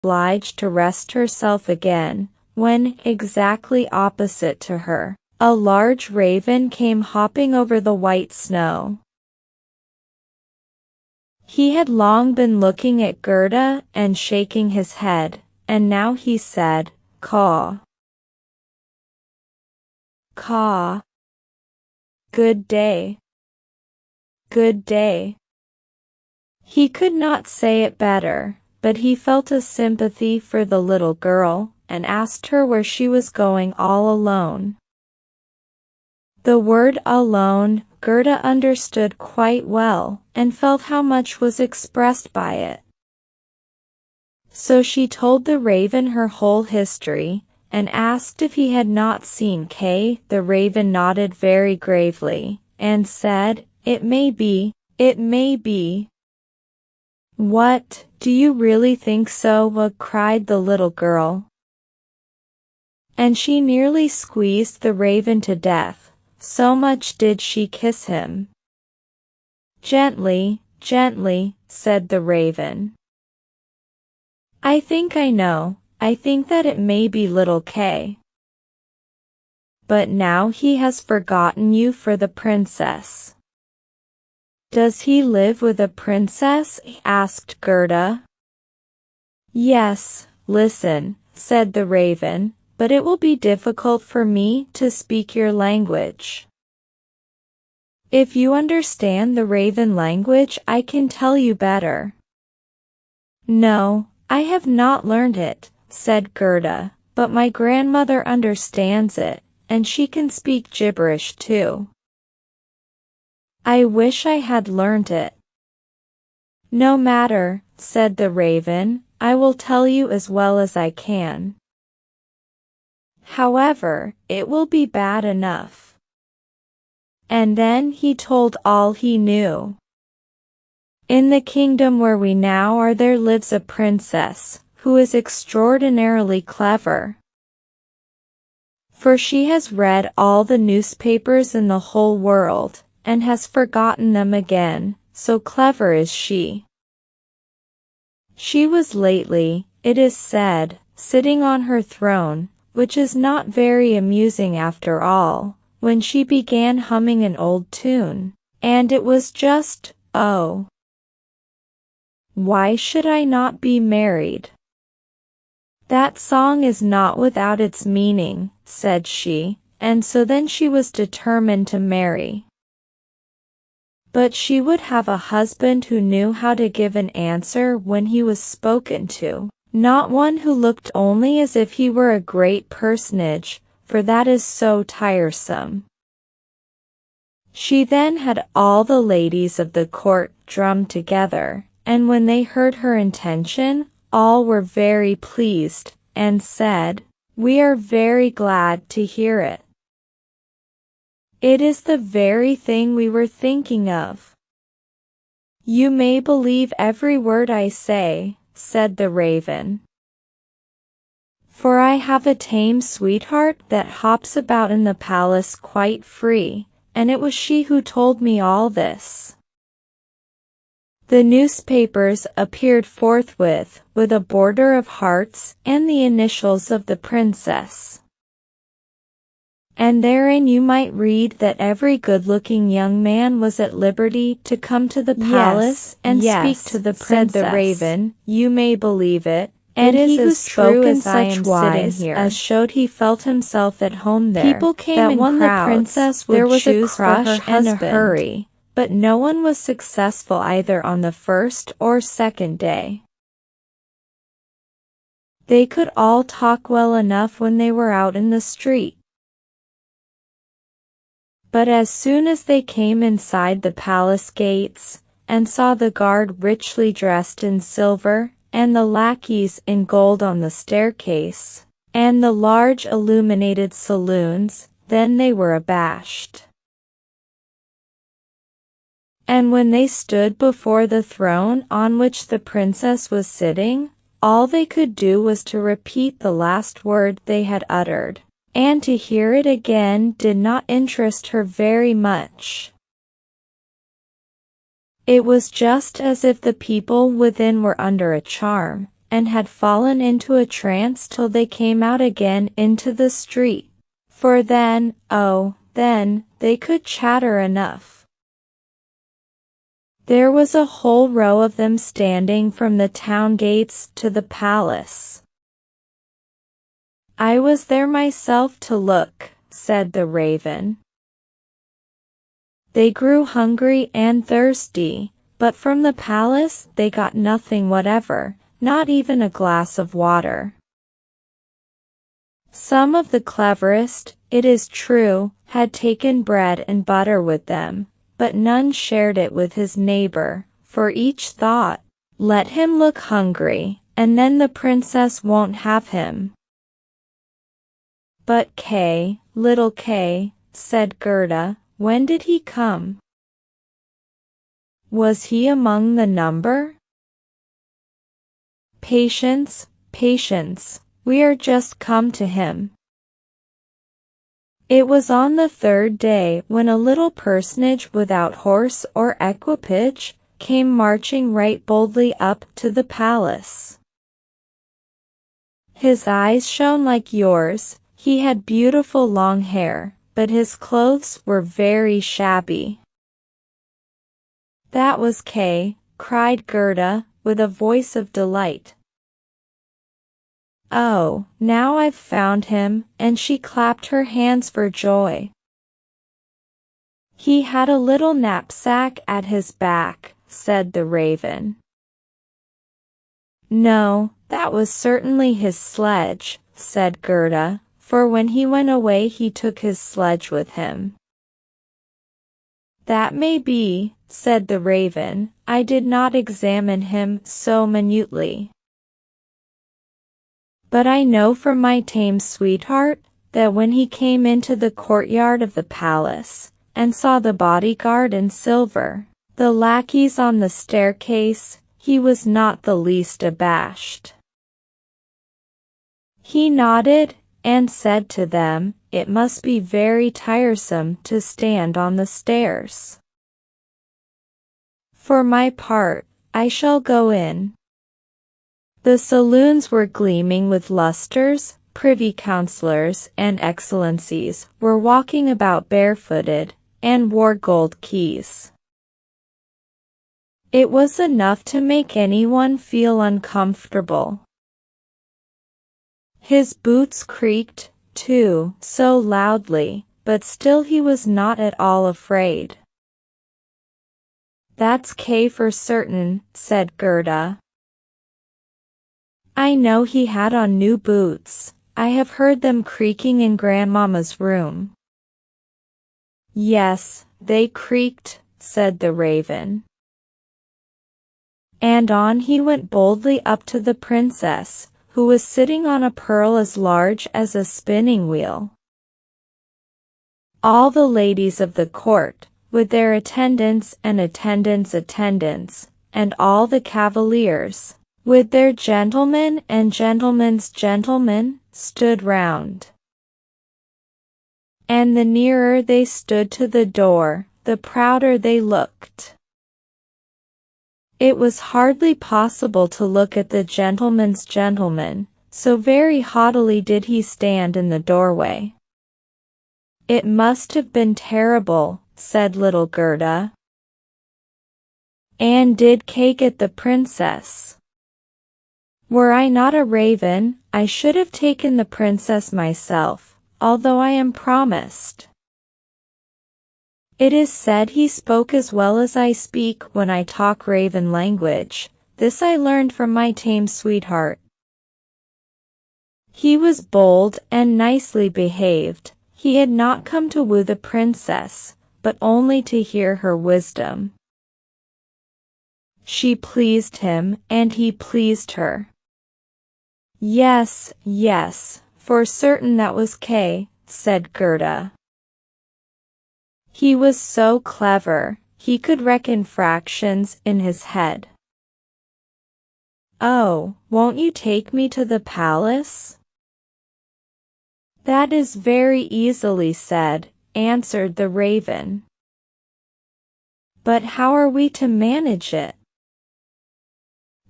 obliged to rest herself again, when, exactly opposite to her, a large raven came hopping over the white snow. He had long been looking at Gerda and shaking his head, and now he said, "Caw. Caw. Good day. Good day." He could not say it better, but he felt a sympathy for the little girl, and asked her where she was going all alone. The word alone, Gerda understood quite well, and felt how much was expressed by it. So she told the raven her whole history, and asked if he had not seen Kay. The raven nodded very gravely, and said, "It may be, it may be." "What, do you really think so?" cried the little girl. And she nearly squeezed the raven to death, so much did she kiss him. "Gently, gently," said the raven. "I think I know. I think that it may be little Kay. But now he has forgotten you for the princess." "Does he live with a princess?" asked Gerda. "Yes, listen," said the raven, "but it will be difficult for me to speak your language. If you understand the raven language, I can tell you better." "No, I have not learned it," said Gerda, "but my grandmother understands it, and she can speak gibberish too." "I wish I had learned it." "No matter," said the raven, "I will tell you as well as I can. However, it will be bad enough." And then he told all he knew. "In the kingdom where we now are there lives a princess, who is extraordinarily clever. For she has read all the newspapers in the whole world, and has forgotten them again, so clever is she. She was lately, it is said, sitting on her throne, which is not very amusing after all, when she began humming an old tune, and it was just, 'Oh, why should I not be married?' That song is not without its meaning," said she, and so then she was determined to marry. But she would have a husband who knew how to give an answer when he was spoken to, not one who looked only as if he were a great personage, for that is so tiresome. She then had all the ladies of the court drummed together, and when they heard her intention, all were very pleased, and said, "We are very glad to hear it. It is the very thing we were thinking of." "You may believe every word I say," said the raven. "For I have a tame sweetheart that hops about in the palace quite free, and it was she who told me all this." The newspapers appeared forthwith, with a border of hearts and the initials of the princess. And therein you might read that every good-looking young man was at liberty to come to the palace and speak to the princess. Said the raven, "You may believe it, and he who spoke in such wise as showed he felt himself at home there. People came in crowds, the princess would choose for her husband in a hurry, but no one was successful either on the first or second day. They could all talk well enough when they were out in the street. But as soon as they came inside the palace gates, and saw the guard richly dressed in silver, and the lackeys in gold on the staircase, and the large illuminated saloons, then they were abashed. And when they stood before the throne on which the princess was sitting, all they could do was to repeat the last word they had uttered, and to hear it again did not interest her very much. It was just as if the people within were under a charm, and had fallen into a trance till they came out again into the street. For then, oh, then, they could chatter enough. There was a whole row of them standing from the town gates to the palace. I was there myself to look, said the raven. They grew hungry and thirsty, but from the palace they got nothing whatever, not even a glass of water. Some of the cleverest, it is true, had taken bread and butter with them, but none shared it with his neighbor, for each thought, let him look hungry, and then the princess won't have him. But Kay, little Kay, said Gerda, when did he come? Was he among the number? Patience, patience, we are just come to him. It was on the third day when a little personage without horse or equipage came marching right boldly up to the palace. His eyes shone like yours, he had beautiful long hair, but his clothes were very shabby. That was Kay, cried Gerda, with a voice of delight. Oh, now I've found him, and she clapped her hands for joy. He had a little knapsack at his back, said the raven. No, that was certainly his sledge, said Gerda, for when he went away he took his sledge with him. That may be, said the raven, I did not examine him so minutely. But I know from my tame sweetheart, that when he came into the courtyard of the palace, and saw the bodyguard in silver, the lackeys on the staircase, he was not the least abashed. He nodded, and said to them, it must be very tiresome to stand on the stairs. For my part, I shall go in. The saloons were gleaming with lustres, privy councillors and excellencies were walking about barefooted, and wore gold keys. It was enough to make anyone feel uncomfortable. His boots creaked, too, so loudly, but still he was not at all afraid. That's Kay for certain, said Gerda. I know he had on new boots, I have heard them creaking in Grandmamma's room. Yes, they creaked, said the raven. And on he went boldly up to the princess, who was sitting on a pearl as large as a spinning wheel. All the ladies of the court, with their attendants and attendants, and all the cavaliers, with their gentlemen and gentlemen's gentlemen, stood round. And the nearer they stood to the door, the prouder they looked. It was hardly possible to look at the gentleman's gentleman, so very haughtily did he stand in the doorway. It must have been terrible, said little Gerda. And did Kay get the princess? Were I not a raven, I should have taken the princess myself, although I am promised. It is said he spoke as well as I speak when I talk raven language, this I learned from my tame sweetheart. He was bold and nicely behaved, he had not come to woo the princess, but only to hear her wisdom. She pleased him, and he pleased her. Yes, yes, for certain that was Kay, said Gerda. He was so clever, he could reckon fractions in his head. Oh, won't you take me to the palace? That is very easily said, answered the raven. But how are we to manage it?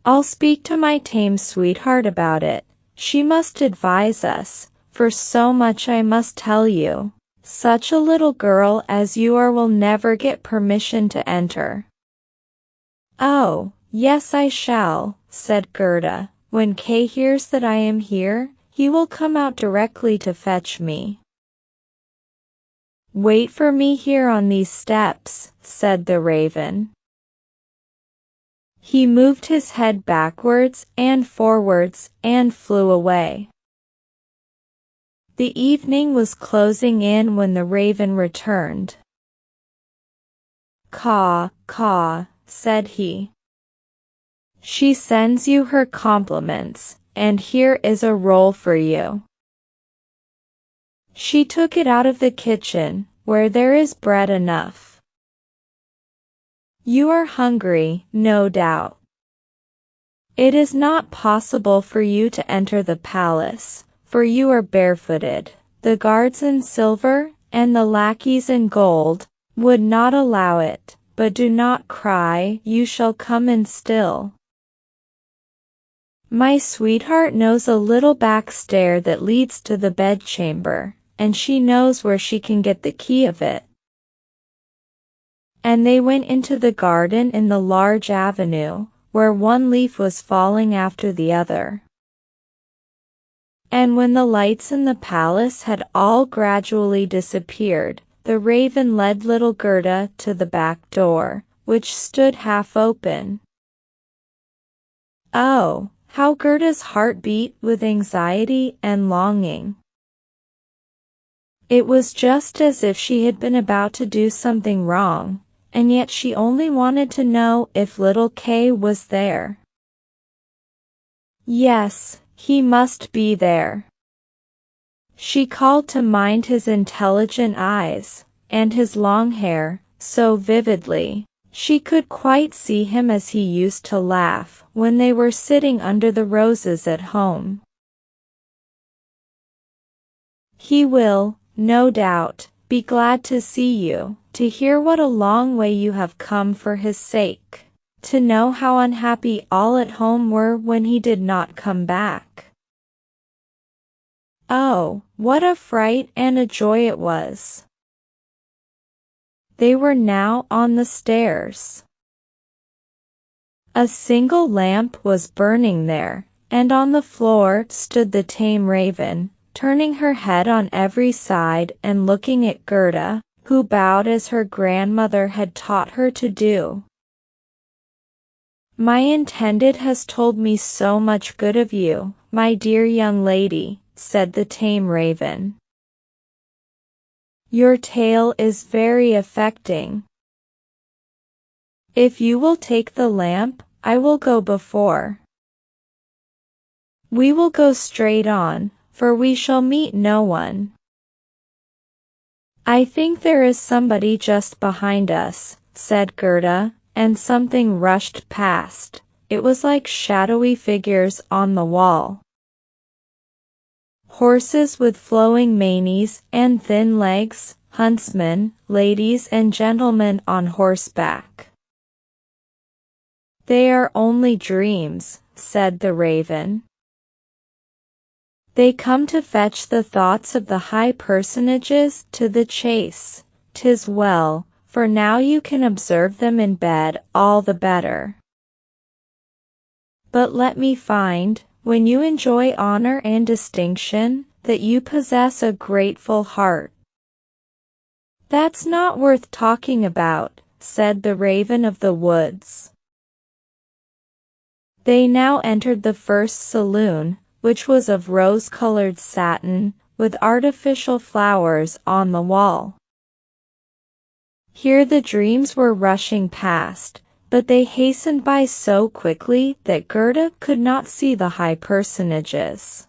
I'll speak to my tame sweetheart about it. She must advise us, for so much I must tell you. Such a little girl as you are will never get permission to enter." "Oh, yes I shall," said Gerda. "When Kay hears that I am here, he will come out directly to fetch me." "Wait for me here on these steps," said the raven. He moved his head backwards and forwards and flew away. The evening was closing in when the raven returned. "Caw, caw," said he. "She sends you her compliments, and here is a roll for you." She took it out of the kitchen, where there is bread enough. "You are hungry, no doubt. It is not possible for you to enter the palace, for you are barefooted. The guards in silver, and the lackeys in gold, would not allow it, but do not cry, you shall come in still. My sweetheart knows a little back stair that leads to the bedchamber, and she knows where she can get the key of it." And they went into the garden in the large avenue, where one leaf was falling after the other. And when the lights in the palace had all gradually disappeared, the raven led little Gerda to the back door, which stood half open. Oh, how Gerda's heart beat with anxiety and longing! It was just as if she had been about to do something wrong, and yet she only wanted to know if little Kay was there. Yes, he must be there. She called to mind his intelligent eyes, and his long hair, so vividly. She could quite see him as he used to laugh when they were sitting under the roses at home. He will, no doubt, be glad to see you, to hear what a long way you have come for his sake, to know how unhappy all at home were when he did not come back. Oh, what a fright and a joy it was! They were now on the stairs. A single lamp was burning there, and on the floor stood the tame raven, turning her head on every side and looking at Gerda, who bowed as her grandmother had taught her to do. "My intended has told me so much good of you, my dear young lady," said the tame raven. "Your tale is very affecting. If you will take the lamp, I will go before. We will go straight on, for we shall meet no one. I think there is somebody just behind us," said Gerda, and something rushed past. It was like shadowy figures on the wall. Horses with flowing manes and thin legs, huntsmen, ladies and gentlemen on horseback. "They are only dreams," said the raven. "They come to fetch the thoughts of the high personages to the chase. 'Tis well, for now you can observe them in bed all the better. But let me find, when you enjoy honor and distinction, that you possess a grateful heart." "That's not worth talking about," said the raven of the woods. They now entered the first saloon, which was of rose-colored satin, with artificial flowers on the wall. Here the dreams were rushing past, but they hastened by so quickly that Gerda could not see the high personages.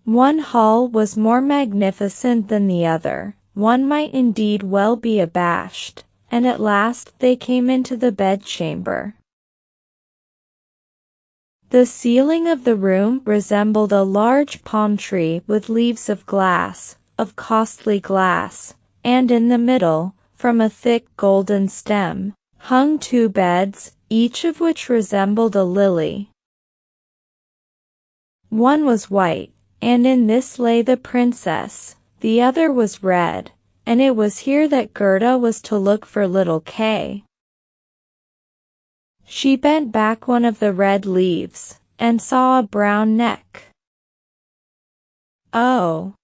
One hall was more magnificent than the other, one might indeed well be abashed, and at last they came into the bedchamber. The ceiling of the room resembled a large palm tree with leaves of glass, of costly glass, and in the middle, from a thick golden stem, hung two beds, each of which resembled a lily. One was white, and in this lay the princess, the other was red, and it was here that Gerda was to look for little Kay. She bent back one of the red leaves, and saw a brown neck. Oh!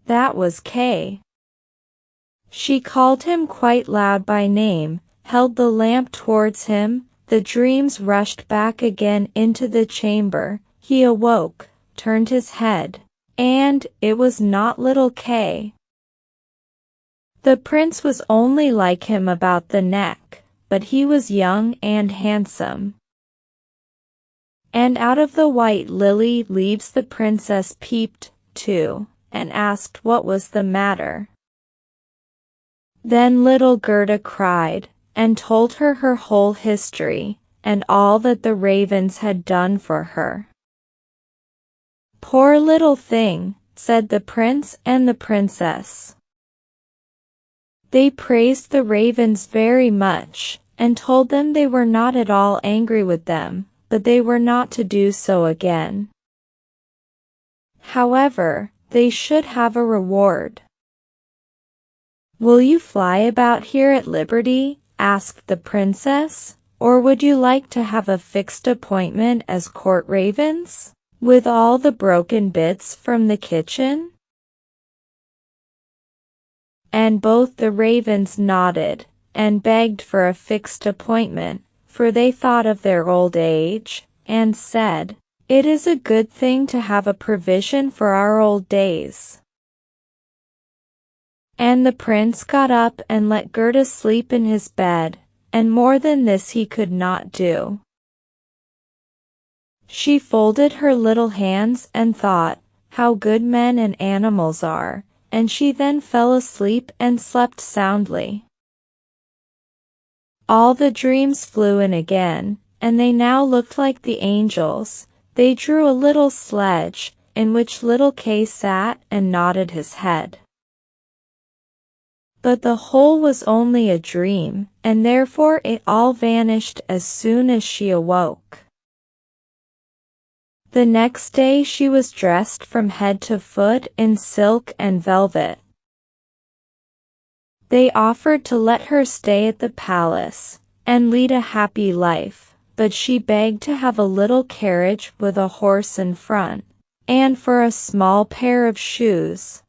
That was Kay. She called him quite loud by name, held the lamp towards him, the dreams rushed back again into the chamber, he awoke, turned his head, and it was not little Kay. The prince was only like him about the neck, but he was young and handsome. And out of the white lily leaves the princess peeped, too, and asked what was the matter. Then little Gerda cried, and told her her whole history, and all that the ravens had done for her. "Poor little thing," said the prince and the princess. They praised the ravens very much, and told them they were not at all angry with them, but they were not to do so again. However, they should have a reward. "Will you fly about here at liberty?" asked the princess, "or would you like to have a fixed appointment as court ravens, with all the broken bits from the kitchen?" And both the ravens nodded, and begged for a fixed appointment, for they thought of their old age, and said, "It is a good thing to have a provision for our old days." And the prince got up and let Gerda sleep in his bed, and more than this he could not do. She folded her little hands and thought, how good men and animals are, and she then fell asleep and slept soundly. All the dreams flew in again, and they now looked like the angels. They drew a little sledge, in which little Kay sat and nodded his head. But the whole was only a dream, and therefore it all vanished as soon as she awoke. The next day she was dressed from head to foot in silk and velvet. They offered to let her stay at the palace, and lead a happy life, but she begged to have a little carriage with a horse in front, and for a small pair of shoes.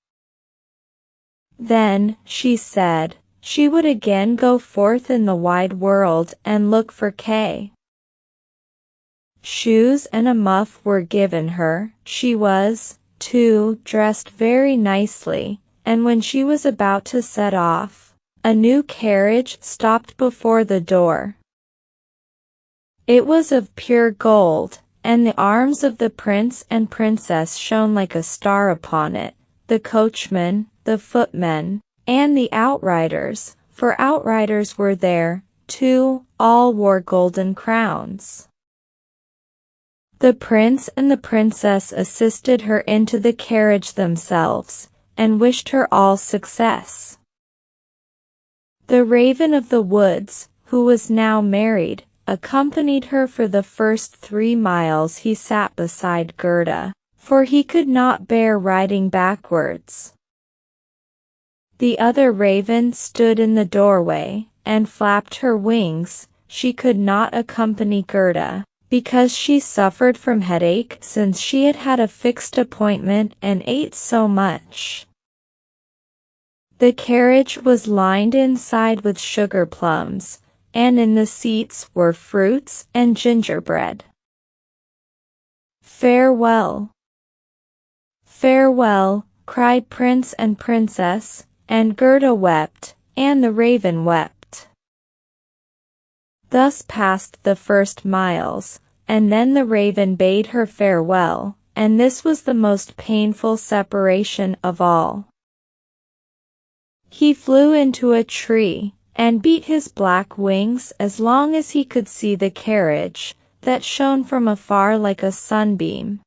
Then, she said, she would again go forth in the wide world and look for Kay. Shoes and a muff were given her. She was, too, dressed very nicely, and when she was about to set off, a new carriage stopped before the door. It was of pure gold, and the arms of the prince and princess shone like a star upon it. The coachman, the footmen, and the outriders, for outriders were there, too, all wore golden crowns. The prince and the princess assisted her into the carriage themselves, and wished her all success. The raven of the woods, who was now married, accompanied her for the first 3 miles. He sat beside Gerda, for he could not bear riding backwards. The other raven stood in the doorway, and flapped her wings. She could not accompany Gerda, because she suffered from headache since she had had a fixed appointment and ate so much. The carriage was lined inside with sugar plums, and in the seats were fruits and gingerbread. "Farewell! Farewell!" cried prince and princess, and Gerda wept, and the raven wept. Thus passed the first miles, and then the raven bade her farewell, and this was the most painful separation of all. He flew into a tree, and beat his black wings as long as he could see the carriage, that shone from afar like a sunbeam.